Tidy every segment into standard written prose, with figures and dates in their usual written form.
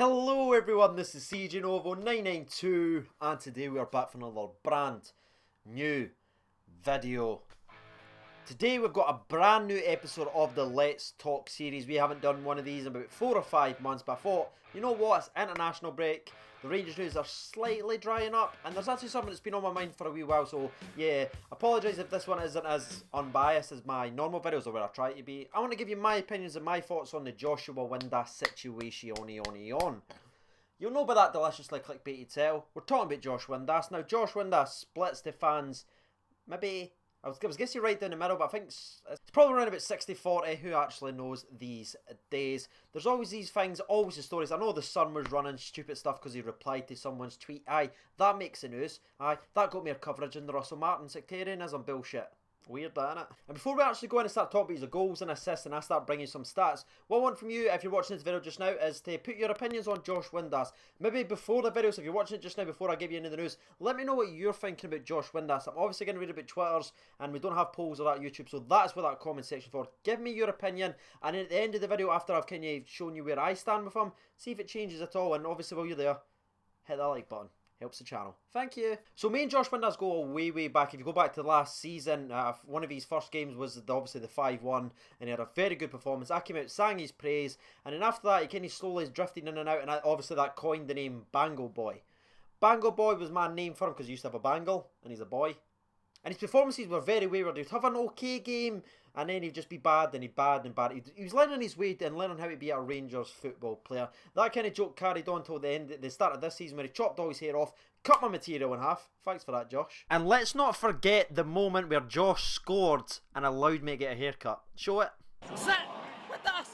Hello everyone, this is CJNovo992 and today we are back for another brand new video. Today we've got a brand new episode of the Let's Talk series. We haven't done one of these in about 4 or 5 months, but I thought, you know what, it's international break, the Rangers news are slightly drying up, and there's actually something that's been on my mind for a wee while, so yeah, apologise if this one isn't as unbiased as my normal videos or where I try to be. I want to give you my opinions and my thoughts on the Joshua Windass situation. You'll know by that deliciously clickbaity tell, we're talking about Josh Windass. Now, Josh Windass splits the fans, maybe, I was guessing right down the middle, but I think it's probably around about 60-40, who actually knows these days. There's always these things, always the stories. I know the Sun was running stupid stuff because he replied to someone's tweet. Aye, that makes the news. Aye, that got more coverage in the Russell Martin sectarianism bullshit. Weird, that, innit? And before we actually go in and start talking about his goals and assists and I start bringing some stats, what I want from you, if you're watching this video just now, is to put your opinions on Josh Windass. Maybe before the videos, if you're watching it just now, before I give you into the news, let me know what you're thinking about Josh Windass. I'm obviously going to read about Twitters, and we don't have polls or that YouTube, so that's what that comment section for. Give me your opinion, and at the end of the video, after I've kind of shown you where I stand with him, see if it changes at all, and obviously while you're there, hit that like button. Helps the channel. Thank you. So me and Josh Windass go way back. If you go back to last season, one of his first games was obviously the 5-1, and he had a very good performance. I came out, sang his praise, and then after that he kind of slowly drifted in and out, and obviously that coined the name Bangle Boy. Bangle Boy was my name for him because he used to have a bangle, and he's a boy. And his performances were very wayward. He'd have an okay game, and then he'd just be bad, and he'd bad and bad. He was learning his way and learning how to be a Rangers football player. That kind of joke carried on till the start of this season, where he chopped all his hair off, cut my material in half. Thanks for that, Josh. And let's not forget the moment where Josh scored and allowed me to get a haircut. Show it. Sit with us.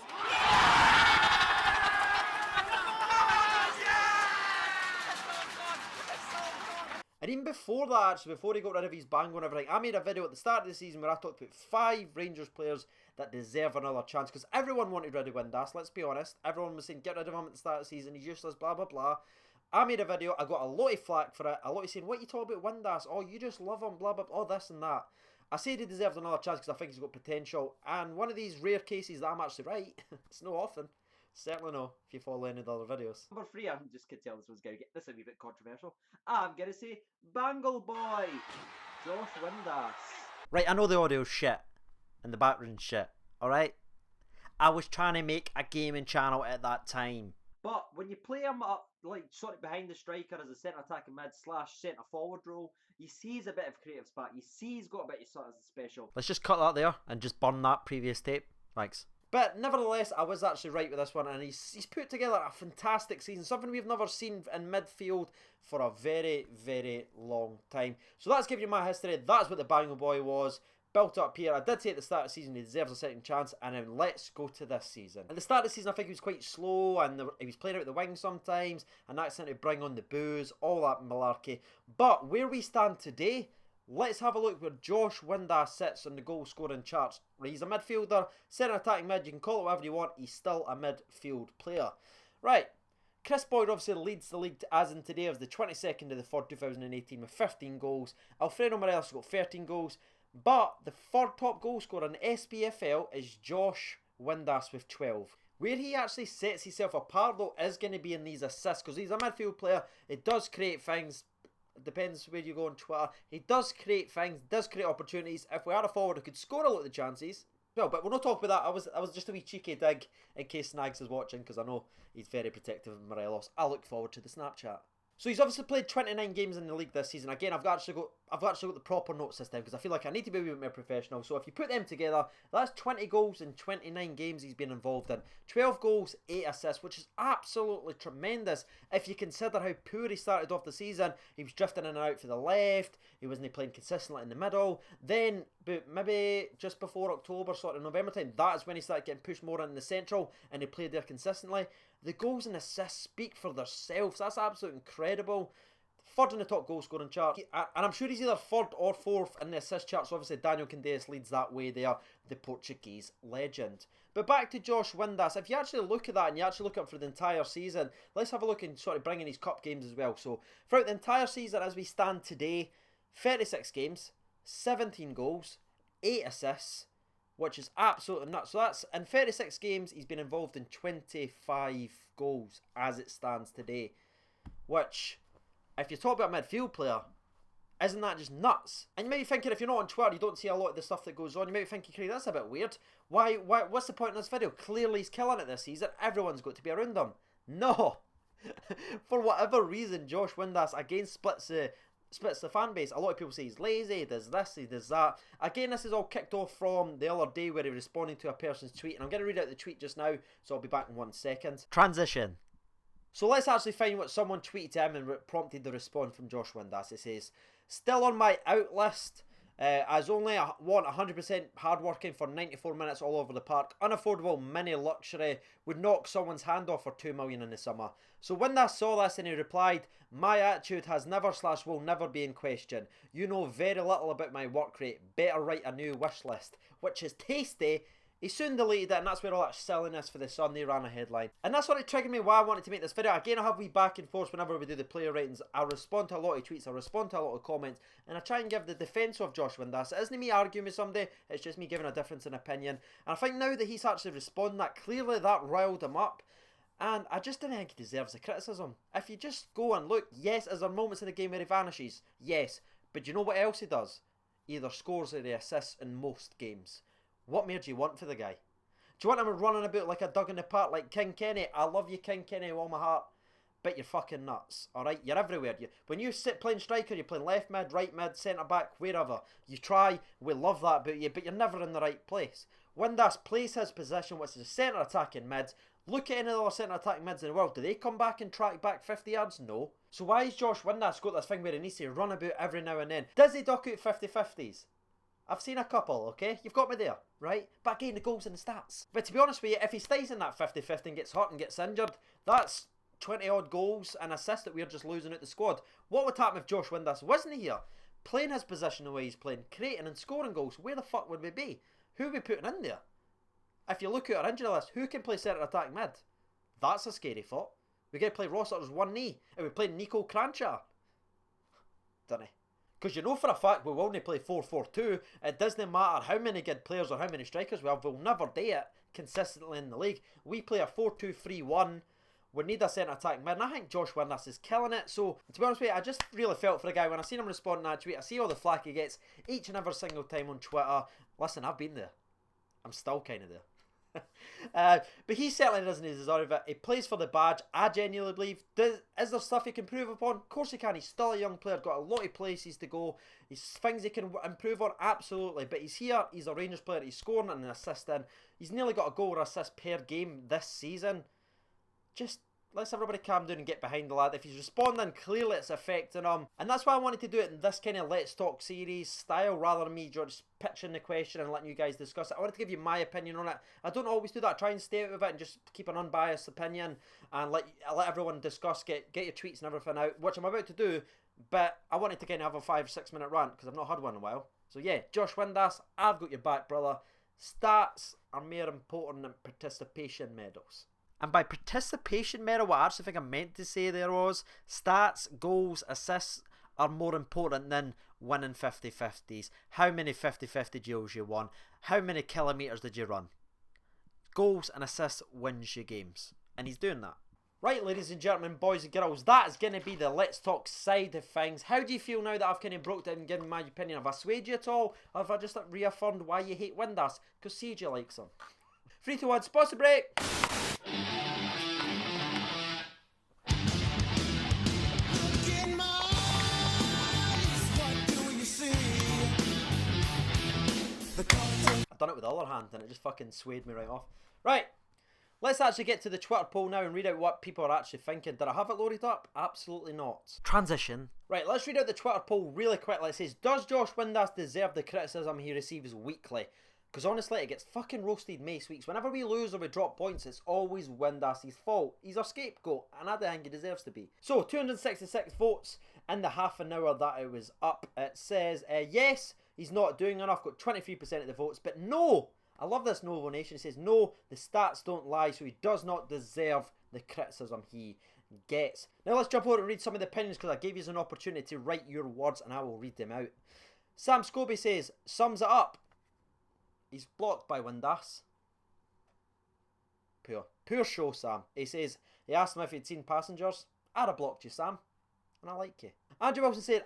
And even before that, actually, before he got rid of his bango and everything, I made a video at the start of the season where I talked about 5 Rangers players that deserve another chance. Because everyone wanted rid of Windass, let's be honest. Everyone was saying, get rid of him at the start of the season, he's useless, blah, blah, blah. I made a video, I got a lot of flack for it. A lot of saying, what are you talking about Windass? Oh, you just love him, blah, blah, blah, all this and that. I said he deserved another chance because I think he's got potential. And one of these rare cases that I'm actually right, it's not often. Certainly no, if you follow any of the other videos. Number 3, I just could tell this was going to get this a wee bit controversial. I'm going to say Bangle Boy, Josh Windass. Right, I know the audio's shit and the background's shit, alright? I was trying to make a gaming channel at that time. But when you play him up, like sort of behind the striker as a centre attacking mid / centre forward role, you see he's a bit of creative spark. You see he's got a bit of sort of special. Let's just cut that there and just burn that previous tape. Thanks. But nevertheless, I was actually right with this one, and he's put together a fantastic season, something we've never seen in midfield for a very long time. So that's giving you my history. That's what the Bangle Boy was. Built up here. I did say at the start of the season he deserves a second chance, and then let's go to this season. At the start of the season, I think he was quite slow, and he was playing out the wing sometimes, and that's going to bring on the boos, all that malarkey. But where we stand today, let's have a look where Josh Windass sits on the goal scoring charts. He's a midfielder, centre attacking mid, you can call it whatever you want, he's still a midfield player. Right, Chris Boyd obviously leads the league as in today as the 22nd of the 3rd 2018 with 15 goals. Alfredo Morelos has got 13 goals, but the 3rd top goal scorer in the SPFL is Josh Windass with 12. Where he actually sets himself apart though is going to be in these assists, because he's a midfield player, it does create things. It depends where you go on Twitter. He does create things, does create opportunities. If we had a forward who could score a lot of the chances. Well, but we'll not talk about that. I was just a wee cheeky dig in case Snags is watching, because I know he's very protective of Morelos. I look forward to the Snapchat. So he's obviously played 29 games in the league this season. Again, I've actually got the proper notes this time because I feel like I need to be a bit more professional. So if you put them together, that's 20 goals in 29 games he's been involved in. 12 goals, 8 assists, which is absolutely tremendous if you consider how poor he started off the season. He was drifting in and out for the left. He wasn't playing consistently in the middle. Then, but maybe just before October, sort of November time, that is when he started getting pushed more in the central and he played there consistently. The goals and assists speak for themselves. That's absolutely incredible. 3rd in the top goal scoring chart, and I'm sure he's either 3rd or 4th in the assist chart, so obviously Daniel Candeias leads that way there, the Portuguese legend. But back to Josh Windass, if you actually look at that and you actually look at it for the entire season, let's have a look and sort of bring in his cup games as well. So throughout the entire season as we stand today, 36 games, 17 goals, 8 assists, which is absolutely nuts. So that's, in 36 games, he's been involved in 25 goals as it stands today. Which, if you talk about a midfield player, isn't that just nuts? And you might be thinking, if you're not on Twitter, you don't see a lot of the stuff that goes on, you might be thinking, Craig, that's a bit weird. Why? What's the point in this video? Clearly he's killing it this season. Everyone's got to be around him. No. For whatever reason, Josh Windass again splits the fan base. A lot of people say he's lazy, he does this, he does that. Again, this is all kicked off from the other day where he was responding to a person's tweet, and I'm going to read out the tweet just now, so I'll be back in 1 second. Transition. So let's actually find what someone tweeted to him and prompted the response from Josh Windass. It says, still on my out list, as only want 100% hardworking for 94 minutes all over the park. Unaffordable mini luxury would knock someone's hand off for $2 million in the summer. So Windass saw this and he replied, my attitude has never / will never be in question. You know very little about my work rate. Better write a new wish list. Which is tasty. He soon deleted it, and that's where all that silliness for the Sun, they ran a headline. And that's what it triggered me why I wanted to make this video. Again, I have wee back and forth whenever we do the player ratings. I respond to a lot of tweets, I respond to a lot of comments, and I try and give the defence of Josh Windass. It isn't me arguing with somebody, it's just me giving a difference in opinion. And I think now that he's actually responding, that clearly that riled him up. And I just don't think he deserves the criticism. If you just go and look, yes, is there moments in the game where he vanishes? Yes. But do you know what else he does? He either scores or he assists in most games. What more do you want for the guy? Do you want him running about like a dog in the park like King Kenny? I love you, King Kenny, with all my heart. But you're fucking nuts, alright? You're everywhere. When you sit playing striker, you're playing left mid, right mid, centre back, wherever. You try, we love that about you, but you're never in the right place. Windass plays his position, which is a centre attacking mid. Look at any other centre attacking mids in the world. Do they come back and track back 50 yards? No. So why is Josh Windass got this thing where he needs to run about every now and then? Does he duck out 50-50s? I've seen a couple, okay? You've got me there, right? But again, the goals and the stats. But to be honest with you, if he stays in that 50-50 and gets hurt and gets injured, that's 20 odd goals and assists that we're just losing out the squad. What would happen if Josh Windass wasn't here? Playing his position the way he's playing, creating and scoring goals, where the fuck would we be? Who are we putting in there? If you look at our injury list, who can play centre attack mid? That's a scary thought. We're going to play Ross Sutter's one knee, and we play Nico Crancher. Dunno. Because you know for a fact we will only play 4-4-2. It doesn't matter how many good players or how many strikers we have. We'll never do it consistently in the league. We play a 4-2-3-1. We need a centre attack mid. And I think Josh Windass is killing it. So, to be honest with you, I just really felt for the guy. When I seen him respond to that tweet, I see all the flack he gets each and every single time on Twitter. Listen, I've been there. I'm still kind of there. But he certainly doesn't deserve it. He plays for the badge. I genuinely believe. Is there stuff he can improve upon? Of course he can. He's still a young player. Got a lot of places to go. He's things he can improve on. Absolutely. But he's here. He's a Rangers player. He's scoring and assisting. He's nearly got a goal or assist per game this season. Just let's everybody calm down and get behind the lad. If he's responding, clearly it's affecting him. And that's why I wanted to do it in this kind of Let's Talk series style, rather than me just pitching the question and letting you guys discuss it. I wanted to give you my opinion on it. I don't always do that. I try and stay out of it and just keep an unbiased opinion and let everyone discuss, get your tweets and everything out, which I'm about to do. But I wanted to kind of have a 5-6 minute rant because I've not had one in a while. So yeah, Josh Windass, I've got your back, brother. Stats are more important than participation medals. And by participation medal, what I actually think I meant to say there was stats, goals, assists are more important than winning 50-50s. How many 50-50 duels you won? How many kilometres did you run? Goals and assists wins you games. And he's doing that. Right, ladies and gentlemen, boys and girls, that is going to be the Let's Talk side of things. How do you feel now that I've kind of broke down and given my opinion? Have I swayed you at all? Or have I just reaffirmed why you hate Windass? Because CJ likes him. 3, 2, 1, sponsor break! I've done it with the other hand and it just fucking swayed me right off. Right, let's actually get to the Twitter poll now and read out what people are actually thinking. Did I have it loaded up? Absolutely not. Transition. Right, let's read out the Twitter poll really quickly. It says, does Josh Windass deserve the criticism he receives weekly? Because honestly, it gets fucking roasted most weeks. Whenever we lose or we drop points, it's always Windass's fault. He's our scapegoat, and I don't think he deserves to be. So, 266 votes in the half an hour that it was up. It says, yes, he's not doing enough. Got 23% of the votes, but no. I love this Novo Nation. It says, no, the stats don't lie, so he does not deserve the criticism he gets. Now, let's jump over and read some of the opinions, because I gave you an opportunity to write your words, and I will read them out. Sam Scobie says, sums it up. He's blocked by Windass. Poor show, Sam. He says, he asked him if he'd seen Passengers. I'd have blocked you, Sam. And I like you. Andrew Wilson said,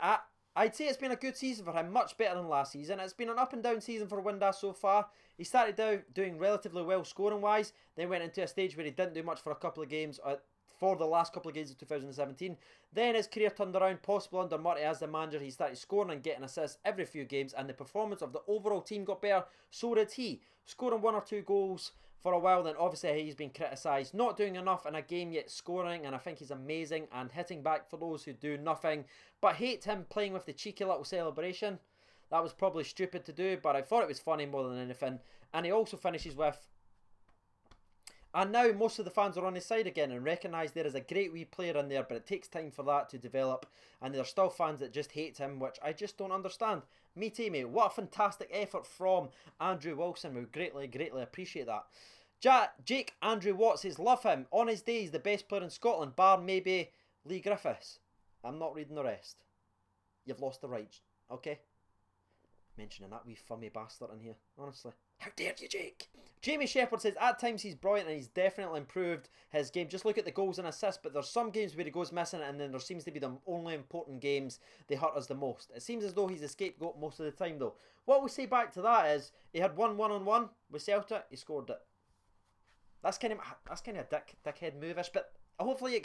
I'd say it's been a good season for him, much better than last season. It's been an up and down season for Windass so far. He started out doing relatively well scoring wise, then went into a stage where he didn't do much for a couple of games, for the last couple of games of 2017. Then his career turned around, possibly under Murray as the manager. He started scoring and getting assists every few games, and the performance of the overall team got better. So did he, scoring 1 or 2 goals for a while. Then obviously he's been criticised, not doing enough in a game yet scoring, and I think he's amazing and hitting back for those who do nothing. But hate him playing with the cheeky little celebration. That was probably stupid to do, but I thought it was funny more than anything. And he also finishes with, and now most of the fans are on his side again and recognise there is a great wee player in there, but it takes time for that to develop, and there are still fans that just hate him, which I just don't understand. Me too, mate. What a fantastic effort from Andrew Wilson. We greatly appreciate that. Jake Andrew Watts says, love him. On his day, he's the best player in Scotland, bar maybe Lee Griffiths. I'm not reading the rest. You've lost the rights, okay? Mentioning that wee fummy bastard in here, honestly. How dare you, Jake? Jamie Shepherd says, at times he's brilliant and he's definitely improved his game. Just look at the goals and assists, but there's some games where he goes missing, and then there seems to be the only important games they hurt us the most. It seems as though he's a scapegoat most of the time, though. What we say back to that is, he had one one-on-one with Celtic, he scored it. That's kind of a dickhead move-ish, but hopefully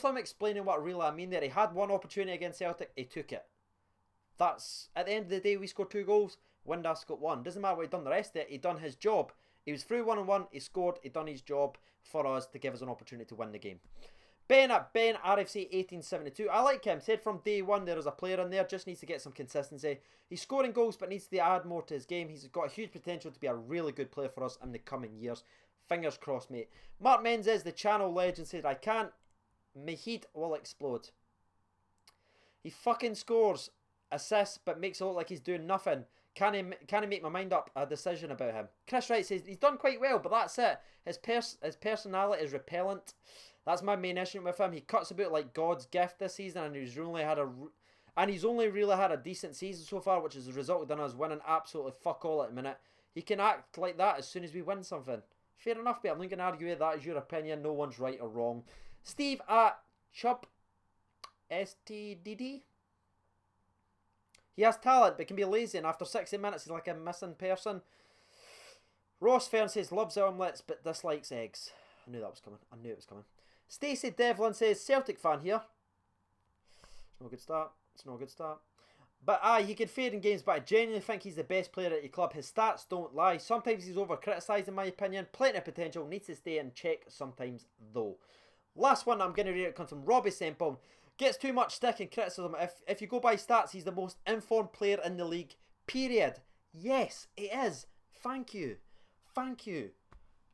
I'm explaining what really I mean there. He had one opportunity against Celtic, he took it. That's, at the end of the day, we scored 2 goals. Windass got 1. Doesn't matter what he done the rest of it. He done his job. He was through 1-on-1. He scored. He done his job for us to give us an opportunity to win the game. Ben at Ben RFC 1872. I like him. Said from day one there is a player in there. Just needs to get some consistency. He's scoring goals but needs to add more to his game. He's got a huge potential to be a really good player for us in the coming years. Fingers crossed, mate. Mark Menzies, the channel legend, said, I can't. My heat will explode. He fucking scores assists but makes it look like he's doing nothing. Can he make my mind up a decision about him? Chris Wright says he's done quite well, but that's it. His personality is repellent. That's my main issue with him. He cuts about like God's gift this season, and he's only really had a decent season so far, which has resulted in us winning absolutely fuck all at the minute. He can act like that as soon as we win something. Fair enough, but I'm not going to argue with that. Is your opinion. No one's right or wrong. Steve at Chubb STDD. He has talent, but can be lazy, and after 60 minutes, he's like a missing person. Ross Fern says, loves omelets, but dislikes eggs. I knew that was coming. I knew it was coming. Stacey Devlin says, Celtic fan here. It's no good start. It's no good start. But he can fade in games, but I genuinely think he's the best player at your club. His stats don't lie. Sometimes he's over-criticised, in my opinion. Plenty of potential. Needs to stay in check sometimes, though. Last one I'm going to read it comes from Robbie Sempom. Gets too much stick and criticism. If you go by stats, he's the most informed player in the league. Period. Yes, it is. Thank you. Thank you.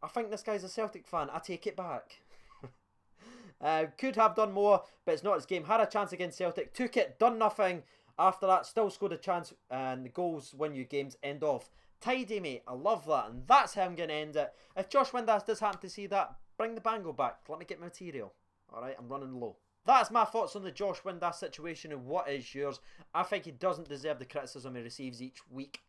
I think this guy's a Celtic fan. I take it back. Could have done more, but it's not his game. Had a chance against Celtic. Took it. Done nothing. After that, still scored a chance. And the goals win you games. End off. Tidy, mate. I love that. And that's how I'm going to end it. If Josh Windass does happen to see that, bring the bango back. Let me get my material. Alright, I'm running low. That's my thoughts on the Josh Windass situation, and what is yours? I think he doesn't deserve the criticism he receives each week.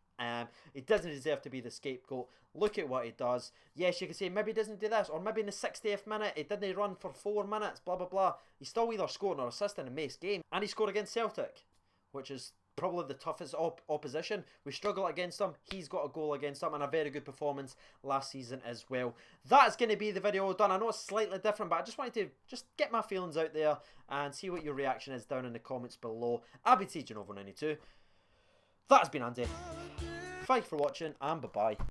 He doesn't deserve to be the scapegoat. Look at what he does. Yes, you can say maybe he doesn't do this, or maybe in the 60th minute he didn't run for 4 minutes, blah blah blah. He's still either scoring or assisting in a Mace game, and he scored against Celtic, which is probably the toughest opposition. We struggle against them. He's got a goal against them and a very good performance last season as well. That's going to be the video done. I know it's slightly different, but I just wanted to just get my feelings out there and see what your reaction is down in the comments below. I've been Teaching Over 92. That has been Andy. Thanks for watching, and bye-bye.